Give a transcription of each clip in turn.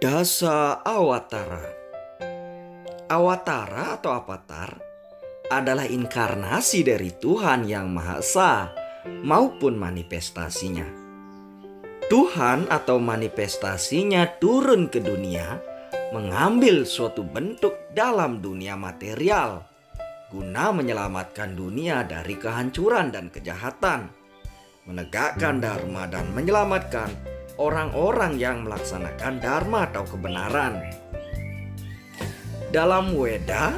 Dasa Awatara. Awatara atau avatar adalah inkarnasi dari Tuhan yang Maha Esa maupun manifestasinya. Tuhan atau manifestasinya turun ke dunia mengambil suatu bentuk dalam dunia material guna menyelamatkan dunia dari kehancuran dan kejahatan, menegakkan dharma dan menyelamatkan orang-orang yang melaksanakan dharma atau kebenaran. Dalam Weda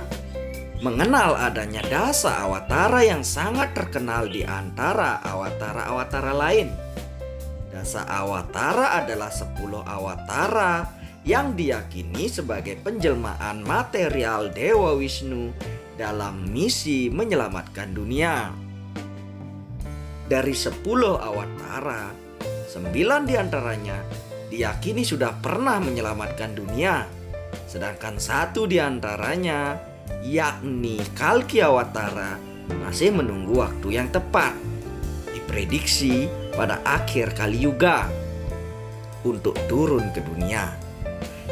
mengenal adanya dasa awatara yang sangat terkenal di antara awatara-awatara lain. Dasa awatara adalah 10 awatara yang diyakini sebagai penjelmaan material Dewa Wisnu dalam misi menyelamatkan dunia. Dari 10 awatara, 9 diantaranya diyakini sudah pernah menyelamatkan dunia, sedangkan 1 diantaranya, yakni Kalki Awatara, masih menunggu waktu yang tepat, diprediksi pada akhir Kali Yuga, untuk turun ke dunia.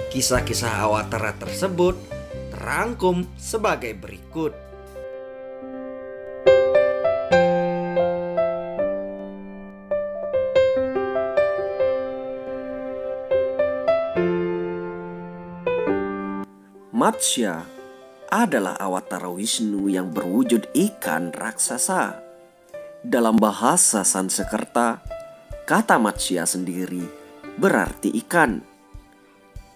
Kisah-kisah awatara tersebut terangkum sebagai berikut. Matsya adalah awatara Wisnu yang berwujud ikan raksasa. Dalam bahasa Sanskerta, kata Matsya sendiri berarti ikan.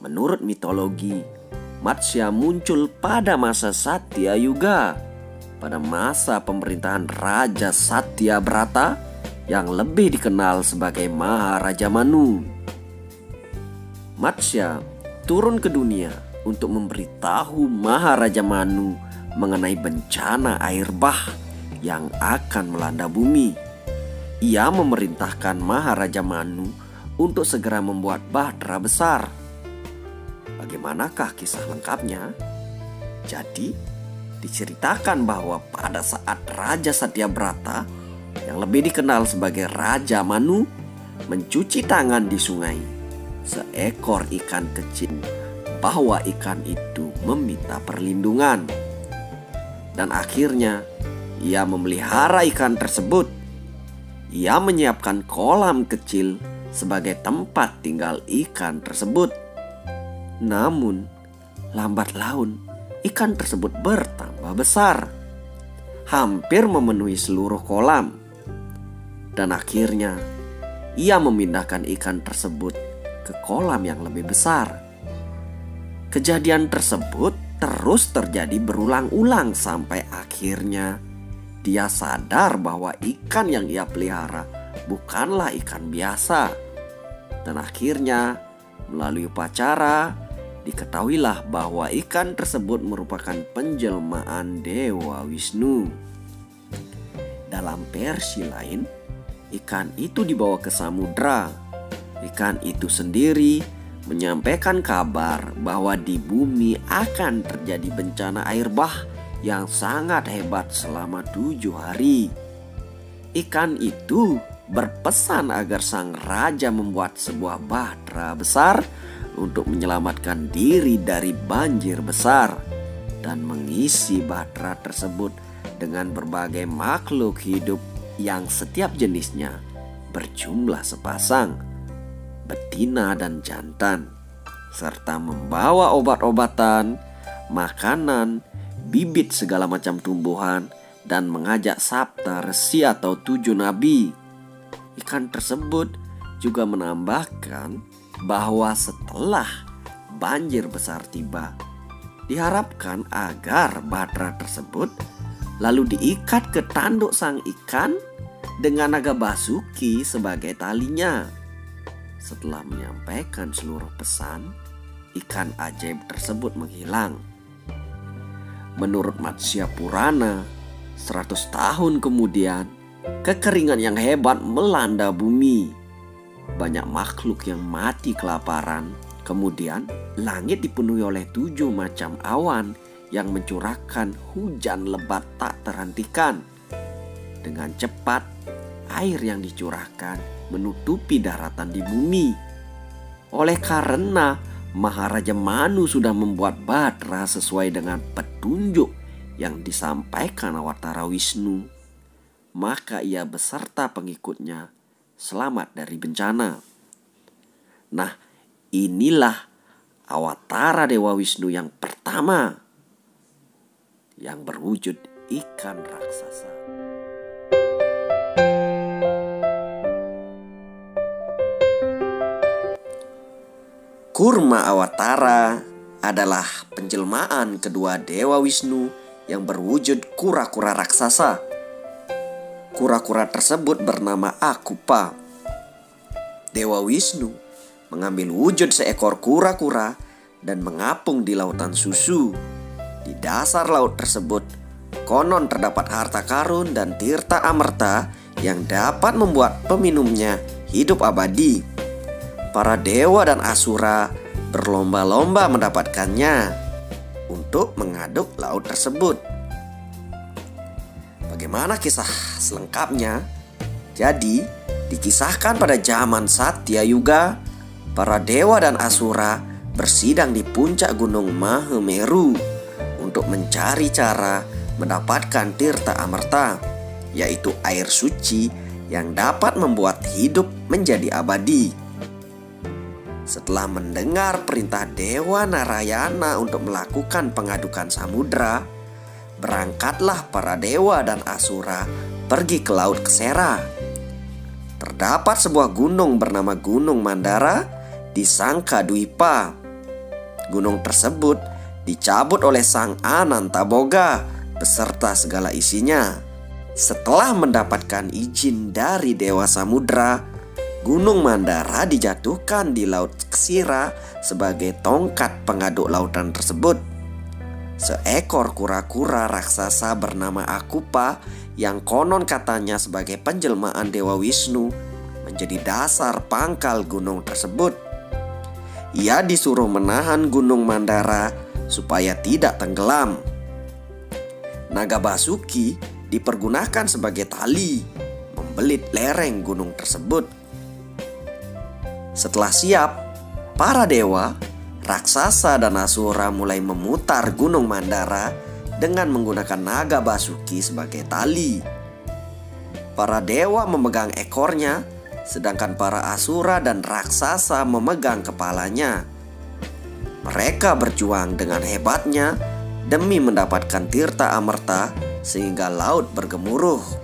Menurut mitologi, Matsya muncul pada masa Satya Yuga, pada masa pemerintahan Raja Satyabrata yang lebih dikenal sebagai Maharaja Manu. Matsya turun ke dunia untuk memberitahu Maharaja Manu mengenai bencana air bah yang akan melanda bumi. Ia memerintahkan Maharaja Manu untuk segera membuat bahtera besar. Bagaimanakah kisah lengkapnya? Jadi, diceritakan bahwa pada saat Raja Satyabrata yang lebih dikenal sebagai Raja Manu mencuci tangan di sungai, seekor ikan kecil bahwa ikan itu meminta perlindungan. Dan akhirnya ia memelihara ikan tersebut. Ia menyiapkan kolam kecil sebagai tempat tinggal ikan tersebut. Namun lambat laun ikan tersebut bertambah besar, hampir memenuhi seluruh kolam. Dan akhirnya ia memindahkan ikan tersebut ke kolam yang lebih besar. Kejadian tersebut terus terjadi berulang-ulang sampai akhirnya dia sadar bahwa ikan yang ia pelihara bukanlah ikan biasa. Dan akhirnya melalui upacara diketahuilah bahwa ikan tersebut merupakan penjelmaan Dewa Wisnu. Dalam versi lain, ikan itu dibawa ke samudra. Ikan itu sendiri menyampaikan kabar bahwa di bumi akan terjadi bencana air bah yang sangat hebat selama 7 hari. Ikan itu berpesan agar sang raja membuat sebuah bahtera besar untuk menyelamatkan diri dari banjir besar dan mengisi bahtera tersebut dengan berbagai makhluk hidup yang setiap jenisnya berjumlah sepasang, betina dan jantan, serta membawa obat-obatan, makanan, bibit segala macam tumbuhan, dan mengajak sabta resi atau 7 nabi. Ikan tersebut juga menambahkan bahwa setelah banjir besar tiba, diharapkan agar bahtera tersebut lalu diikat ke tanduk sang ikan dengan naga basuki sebagai talinya. Setelah menyampaikan seluruh pesan, ikan ajaib tersebut menghilang. Menurut Matsya Purana, 100 tahun kemudian, kekeringan yang hebat melanda bumi. Banyak makhluk yang mati kelaparan. Kemudian langit dipenuhi oleh 7 macam awan yang mencurahkan hujan lebat tak terhentikan. Dengan cepat, air yang dicurahkan menutupi daratan di bumi. Oleh karena Maharaja Manu sudah membuat batra sesuai dengan petunjuk yang disampaikan Awatara Wisnu, maka ia beserta pengikutnya selamat dari bencana. Nah, inilah Awatara Dewa Wisnu yang pertama yang berwujud ikan raksasa. Kurma Awatara adalah penjelmaan kedua Dewa Wisnu yang berwujud kura-kura raksasa. Kura-kura tersebut bernama Akupa. Dewa Wisnu mengambil wujud seekor kura-kura dan mengapung di lautan susu. Di dasar laut tersebut konon terdapat harta karun dan tirta amerta yang dapat membuat peminumnya hidup abadi. Para dewa dan asura berlomba-lomba mendapatkannya untuk mengaduk laut tersebut. Bagaimana kisah selengkapnya? Jadi, dikisahkan pada zaman Satya Yuga, para dewa dan asura bersidang di puncak gunung Mahameru untuk mencari cara mendapatkan tirta amerta, yaitu air suci yang dapat membuat hidup menjadi abadi. Setelah mendengar perintah Dewa Narayana untuk melakukan pengadukan samudra, berangkatlah para dewa dan asura pergi ke laut Ksera. Terdapat sebuah gunung bernama Gunung Mandara di Sangkadwipa. Gunung tersebut dicabut oleh Sang Anantaboga beserta segala isinya. Setelah mendapatkan izin dari Dewa Samudra, Gunung Mandara dijatuhkan di Laut Ksira sebagai tongkat pengaduk lautan tersebut. Seekor kura-kura raksasa bernama Akupa yang konon katanya sebagai penjelmaan Dewa Wisnu menjadi dasar pangkal gunung tersebut. Ia disuruh menahan Gunung Mandara supaya tidak tenggelam. Naga Basuki dipergunakan sebagai tali membelit lereng gunung tersebut. Setelah siap, para dewa, raksasa dan asura mulai memutar Gunung Mandara dengan menggunakan naga Basuki sebagai tali. Para dewa memegang ekornya, sedangkan para asura dan raksasa memegang kepalanya. Mereka berjuang dengan hebatnya demi mendapatkan tirta amerta sehingga laut bergemuruh.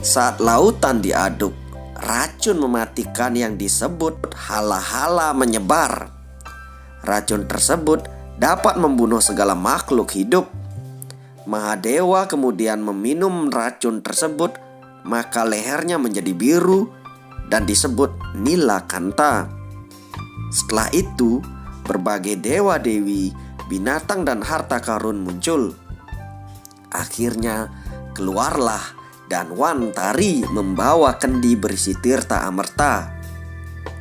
Saat lautan diaduk, racun mematikan yang disebut hala-hala menyebar. Racun tersebut dapat membunuh segala makhluk hidup. Mahadewa kemudian meminum racun tersebut, maka lehernya menjadi biru dan disebut Nilakanta. Setelah itu, berbagai dewa-dewi, binatang dan harta karun muncul. Akhirnya keluarlah Danwantari membawa kendi berisi tirta amerta.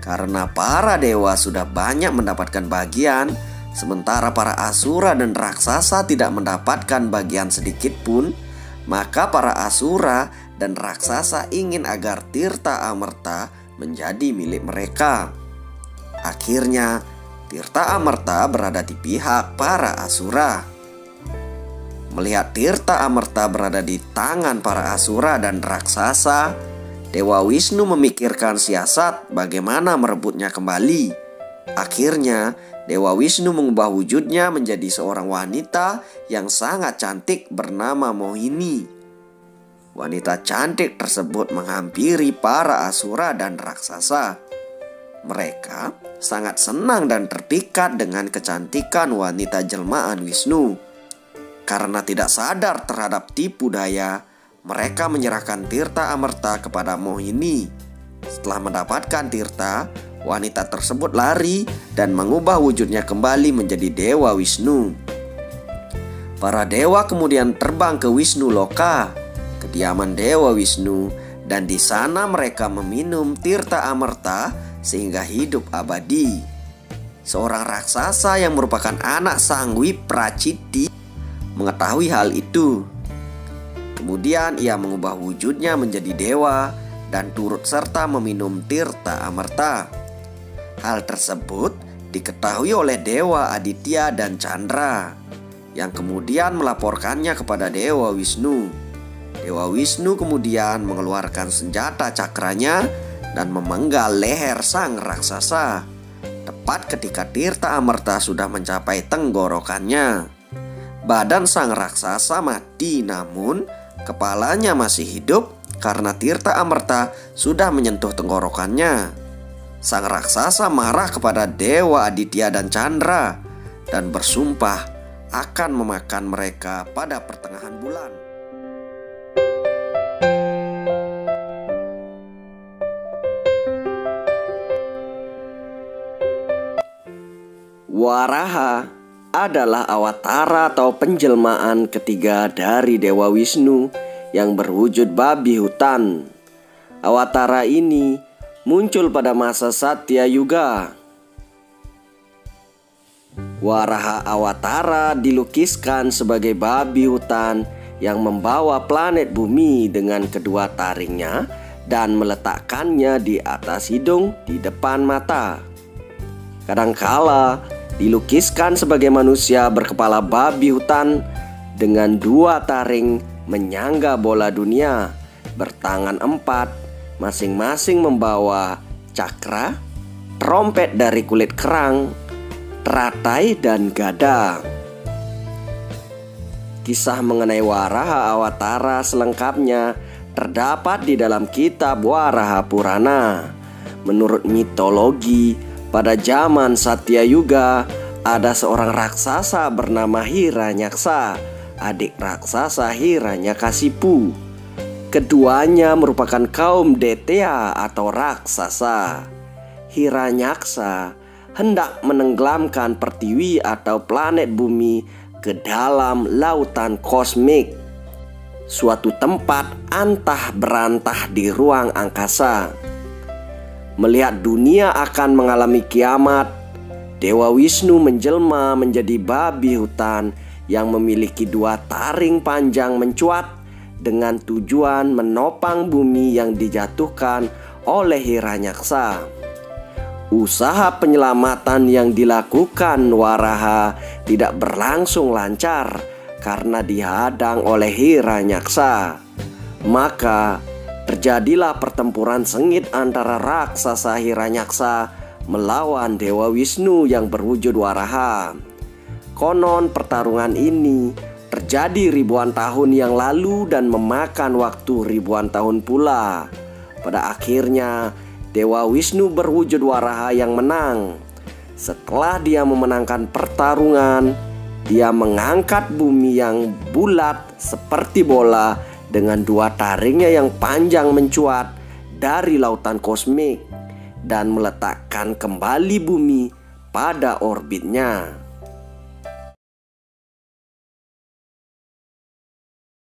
Karena para dewa sudah banyak mendapatkan bagian, sementara para asura dan raksasa tidak mendapatkan bagian sedikit pun, maka para asura dan raksasa ingin agar tirta amerta menjadi milik mereka. Akhirnya, tirta amerta berada di pihak para asura. Melihat tirta amerta berada di tangan para asura dan raksasa, Dewa Wisnu memikirkan siasat bagaimana merebutnya kembali. Akhirnya, Dewa Wisnu mengubah wujudnya menjadi seorang wanita yang sangat cantik bernama Mohini. Wanita cantik tersebut menghampiri para asura dan raksasa. Mereka sangat senang dan terpikat dengan kecantikan wanita jelmaan Wisnu. Karena tidak sadar terhadap tipu daya, mereka menyerahkan tirta amerta kepada Mohini. Setelah mendapatkan tirta, wanita tersebut lari dan mengubah wujudnya kembali menjadi Dewa Wisnu. Para dewa kemudian terbang ke Wisnu Loka, kediaman Dewa Wisnu, dan di sana mereka meminum tirta amerta sehingga hidup abadi. Seorang raksasa yang merupakan anak Sang Wipraciti mengetahui hal itu. Kemudian ia mengubah wujudnya menjadi dewa dan turut serta meminum tirta amerta. Hal tersebut diketahui oleh Dewa Aditya dan Chandra, yang kemudian melaporkannya kepada Dewa Wisnu. Dewa Wisnu kemudian mengeluarkan senjata cakranya dan memenggal leher sang raksasa. Tepat ketika Tirta Amerta sudah mencapai tenggorokannya, badan sang raksasa mati, namun kepalanya masih hidup karena Tirta Amerta sudah menyentuh tenggorokannya. Sang raksasa marah kepada Dewa Aditya dan Chandra dan bersumpah akan memakan mereka pada pertengahan bulan. Waraha adalah awatara atau penjelmaan ketiga dari Dewa Wisnu yang berwujud babi hutan. Awatara ini muncul pada masa Satya Yuga. Waraha Awatara dilukiskan sebagai babi hutan yang membawa planet bumi dengan kedua taringnya dan meletakkannya di atas hidung di depan mata. Kadangkala dilukiskan sebagai manusia berkepala babi hutan dengan dua taring menyangga bola dunia, bertangan 4, masing-masing membawa cakra, trompet dari kulit kerang, teratai, dan gada. Kisah mengenai Waraha Awatara selengkapnya terdapat di dalam kitab Waraha Purana. Menurut mitologi, pada zaman Satya Yuga ada seorang raksasa bernama Hiranyaksa, adik raksasa Hiranyakasipu. Keduanya merupakan kaum Detea atau raksasa. Hiranyaksa hendak menenggelamkan Pertiwi atau planet bumi ke dalam lautan kosmik, suatu tempat antah berantah di ruang angkasa. Melihat dunia akan mengalami kiamat, Dewa Wisnu menjelma menjadi babi hutan yang memiliki dua taring panjang mencuat dengan tujuan menopang bumi yang dijatuhkan oleh Hiranyaksa. Usaha penyelamatan yang dilakukan Waraha tidak berlangsung lancar karena dihadang oleh Hiranyaksa. Maka terjadilah pertempuran sengit antara raksasa Hiranyaksa melawan Dewa Wisnu yang berwujud Waraha. Konon pertarungan ini terjadi ribuan tahun yang lalu dan memakan waktu ribuan tahun pula. Pada akhirnya Dewa Wisnu berwujud Waraha yang menang. Setelah dia memenangkan pertarungan, dia mengangkat bumi yang bulat seperti bola dengan dua taringnya yang panjang mencuat dari lautan kosmik dan meletakkan kembali bumi pada orbitnya.